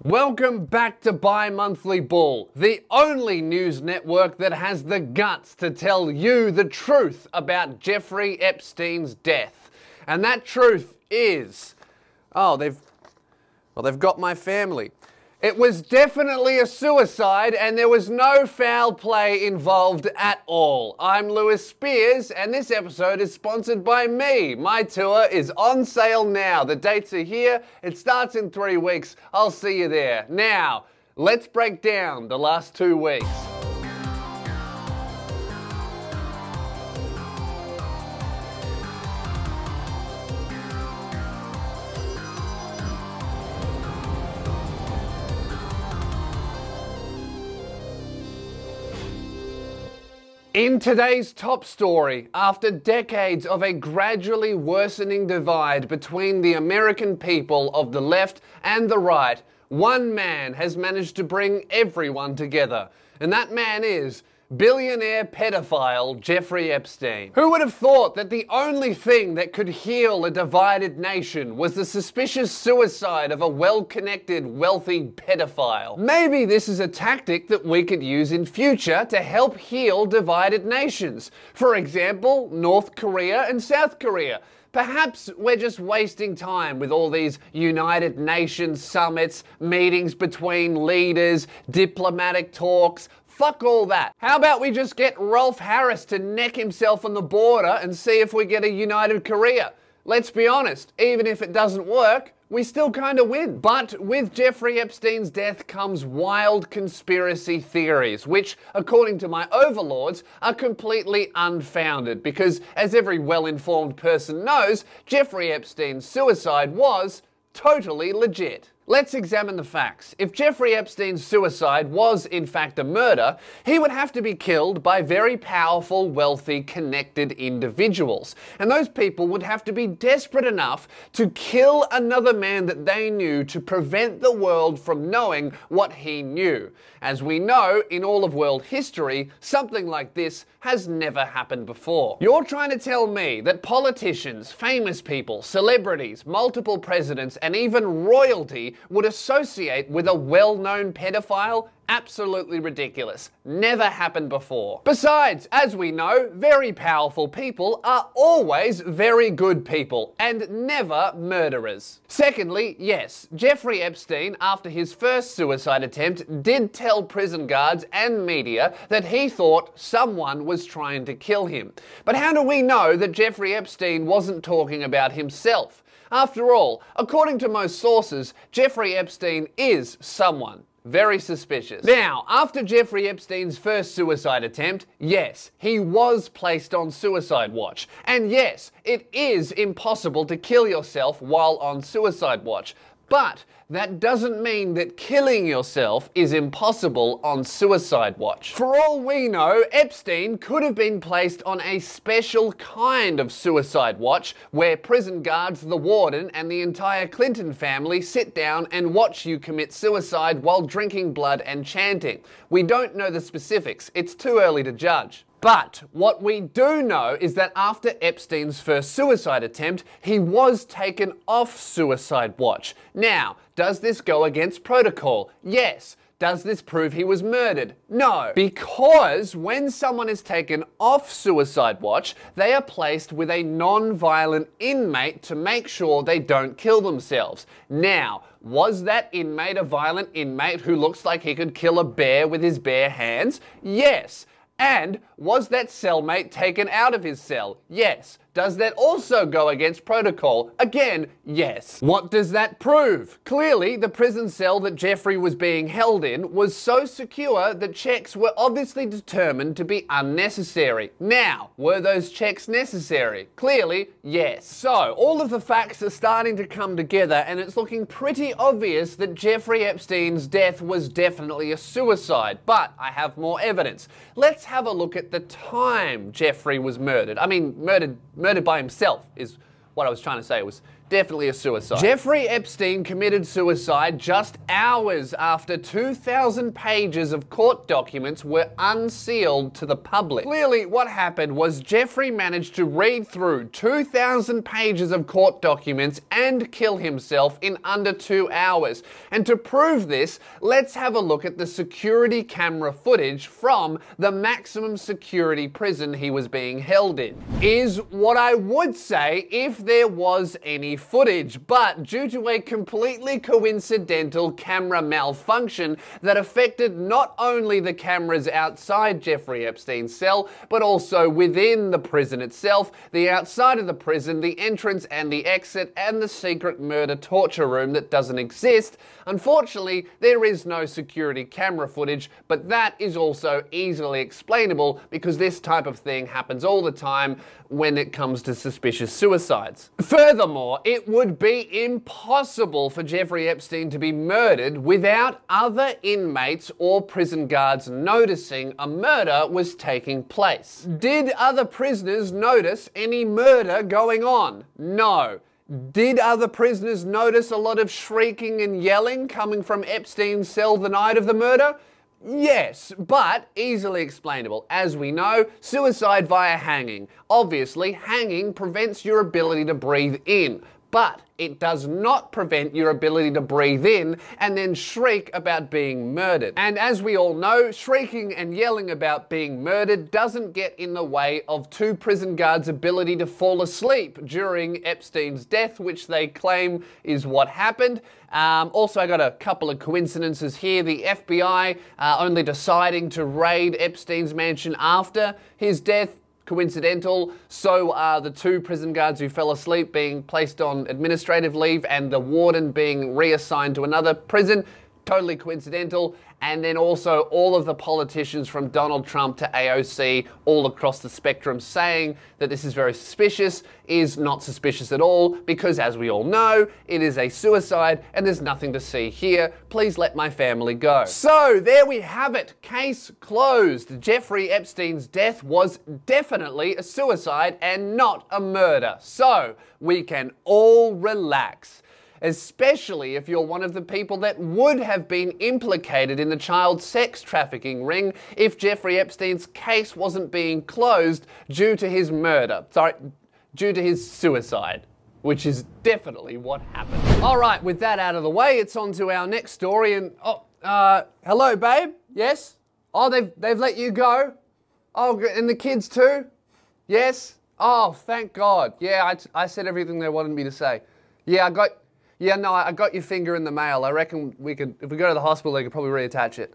Welcome back to Bi-Monthly Bull, the only news network that has the guts to tell you the truth about Jeffrey Epstein's death. And that truth is, they've got my family. It was definitely a suicide and there was no foul play involved at all. I'm Lewis Spears and this episode is sponsored by me. My tour is on sale now. The dates are here. It starts in 3 weeks. I'll see you there. Now, let's break down the last 2 weeks. In today's top story, after decades of a gradually worsening divide between the American people of the left and the right, one man has managed to bring everyone together. And that man is billionaire pedophile Jeffrey Epstein. Who would have thought that the only thing that could heal a divided nation was the suspicious suicide of a well-connected, wealthy pedophile? Maybe this is a tactic that we could use in future to help heal divided nations. For example, North Korea and South Korea. Perhaps we're just wasting time with all these United Nations summits, meetings between leaders, diplomatic talks. Fuck all that. How about we just get Rolf Harris to neck himself on the border and see if we get a united Korea? Let's be honest, even if it doesn't work, we still kind of win. But with Jeffrey Epstein's death comes wild conspiracy theories, which, according to my overlords, are completely unfounded because, as every well-informed person knows, Jeffrey Epstein's suicide was totally legit. Let's examine the facts. If Jeffrey Epstein's suicide was in fact a murder, he would have to be killed by very powerful, wealthy, connected individuals. And those people would have to be desperate enough to kill another man that they knew to prevent the world from knowing what he knew. As we know, in all of world history, something like this has never happened before. You're trying to tell me that politicians, famous people, celebrities, multiple presidents, and even royalty would associate with a well-known pedophile? Absolutely ridiculous. Never happened before. Besides, as we know, very powerful people are always very good people and never murderers. Secondly, yes, Jeffrey Epstein, after his first suicide attempt, did tell prison guards and media that he thought someone was trying to kill him. But how do we know that Jeffrey Epstein wasn't talking about himself? After all, according to most sources, Jeffrey Epstein is someone. Very suspicious. Now, after Jeffrey Epstein's first suicide attempt, yes, he was placed on suicide watch. And yes, it is impossible to kill yourself while on suicide watch. But that doesn't mean that killing yourself is impossible on suicide watch. For all we know, Epstein could have been placed on a special kind of suicide watch where prison guards, the warden, and the entire Clinton family sit down and watch you commit suicide while drinking blood and chanting. We don't know the specifics. It's too early to judge. But what we do know is that after Epstein's first suicide attempt, he was taken off suicide watch. Now, does this go against protocol? Yes. Does this prove he was murdered? No. Because when someone is taken off suicide watch, they are placed with a non-violent inmate to make sure they don't kill themselves. Now, was that inmate a violent inmate who looks like he could kill a bear with his bare hands? Yes. And was that cellmate taken out of his cell? Yes. Does that also go against protocol? Again, yes. What does that prove? Clearly, the prison cell that Jeffrey was being held in was so secure that checks were obviously determined to be unnecessary. Now, were those checks necessary? Clearly, yes. So, all of the facts are starting to come together and it's looking pretty obvious that Jeffrey Epstein's death was definitely a suicide. But I have more evidence. Let's have a look at the time Jeffrey was murdered. I mean, murdered by himself is what I was trying to say. It was definitely a suicide. Jeffrey Epstein committed suicide just hours after 2,000 pages of court documents were unsealed to the public. Clearly, what happened was Jeffrey managed to read through 2,000 pages of court documents and kill himself in under 2 hours. And to prove this, let's have a look at the security camera footage from the maximum security prison he was being held in. Is what I would say if there was any footage, but due to a completely coincidental camera malfunction that affected not only the cameras outside Jeffrey Epstein's cell, but also within the prison itself, the outside of the prison, the entrance and the exit, and the secret murder torture room that doesn't exist. Unfortunately, there is no security camera footage, but that is also easily explainable because this type of thing happens all the time when it comes to suspicious suicides. Furthermore, it would be impossible for Jeffrey Epstein to be murdered without other inmates or prison guards noticing a murder was taking place. Did other prisoners notice any murder going on? No. Did other prisoners notice a lot of shrieking and yelling coming from Epstein's cell the night of the murder? Yes, but easily explainable. As we know, suicide via hanging. Obviously, hanging prevents your ability to breathe in, but it does not prevent your ability to breathe in and then shriek about being murdered. And as we all know, shrieking and yelling about being murdered doesn't get in the way of two prison guards' ability to fall asleep during Epstein's death, which they claim is what happened. Also, I got a couple of coincidences here. The FBI only deciding to raid Epstein's mansion after his death. Coincidental. So are the two prison guards who fell asleep being placed on administrative leave and the warden being reassigned to another prison. Totally coincidental. And then also all of the politicians from Donald Trump to AOC all across the spectrum saying that this is very suspicious is not suspicious at all because, as we all know, it is a suicide and there's nothing to see here. Please let my family go. So there we have it. Case closed. Jeffrey Epstein's death was definitely a suicide and not a murder. So we can all relax. Especially if you're one of the people that would have been implicated in the child sex trafficking ring if Jeffrey Epstein's case wasn't being closed due to his murder. Sorry, due to his suicide, which is definitely what happened. All right, with that out of the way, it's on to our next story. And hello, babe. Yes? Oh, they've let you go. Oh, and the kids too. Yes. Oh, thank God. Yeah, I said everything they wanted me to say. Yeah, I got your finger in the mail. I reckon we could, if we go to the hospital, they could probably reattach it.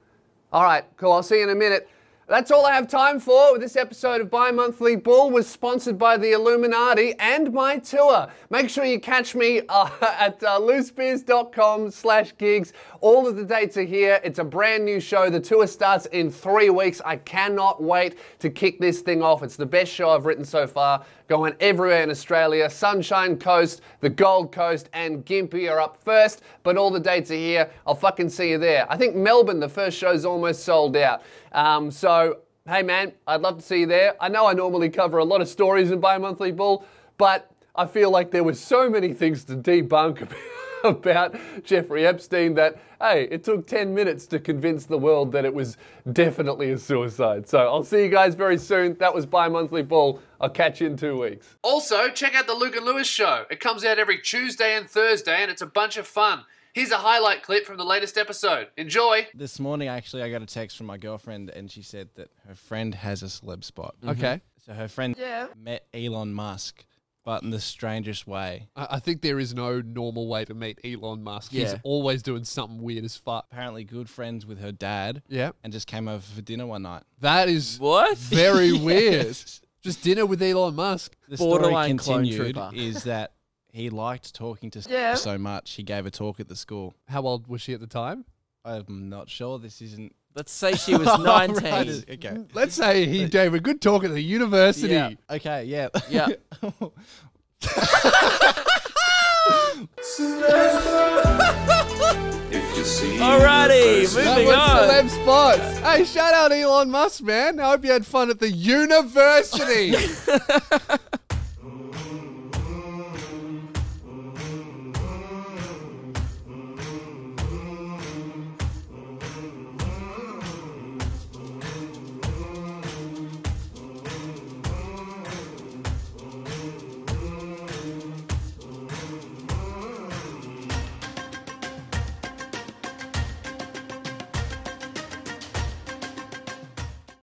All right, cool. I'll see you in a minute. That's all I have time for. This episode of Bi-Monthly Bull was sponsored by the Illuminati and my tour. Make sure you catch me at loosebeers.com/gigs. All of the dates are here. It's a brand new show. The tour starts in 3 weeks. I cannot wait to kick this thing off. It's the best show I've written so far. Going everywhere in Australia. Sunshine Coast, the Gold Coast, and Gympie are up first, but all the dates are here. I'll fucking see you there. I think Melbourne, the first show's almost sold out. So, hey man, I'd love to see you there. I know I normally cover a lot of stories in Bi-Monthly Bull, but I feel like there were so many things to debunk about Jeffrey Epstein that, hey, it took 10 minutes to convince the world that it was definitely a suicide. So I'll see you guys very soon. That was Bi-Monthly Bull. I'll catch you in 2 weeks. Also, check out the Luke and Lewis show. It comes out every Tuesday and Thursday, and it's a bunch of fun. Here's a highlight clip from the latest episode. Enjoy. This morning, actually, I got a text from my girlfriend, and she said that her friend has a celeb spot. Okay. So her friend met Elon Musk, but in the strangest way. I think there is no normal way to meet Elon Musk. He's always doing something weird as fuck. Apparently good friends with her dad. Yeah. And just came over for dinner one night. That is what? Very weird. Just dinner with Elon Musk. The story Borderline clone continued trooper. is that he liked talking to so much, he gave a talk at the school. How old was she at the time? I'm not sure. This isn't... Let's say she was 19. Right. Okay. Let's say he gave a good talk at the university. Yeah. Okay, yeah. Yeah. Alrighty, moving on. Celeb spots. Hey, shout out Elon Musk, man. I hope you had fun at the university.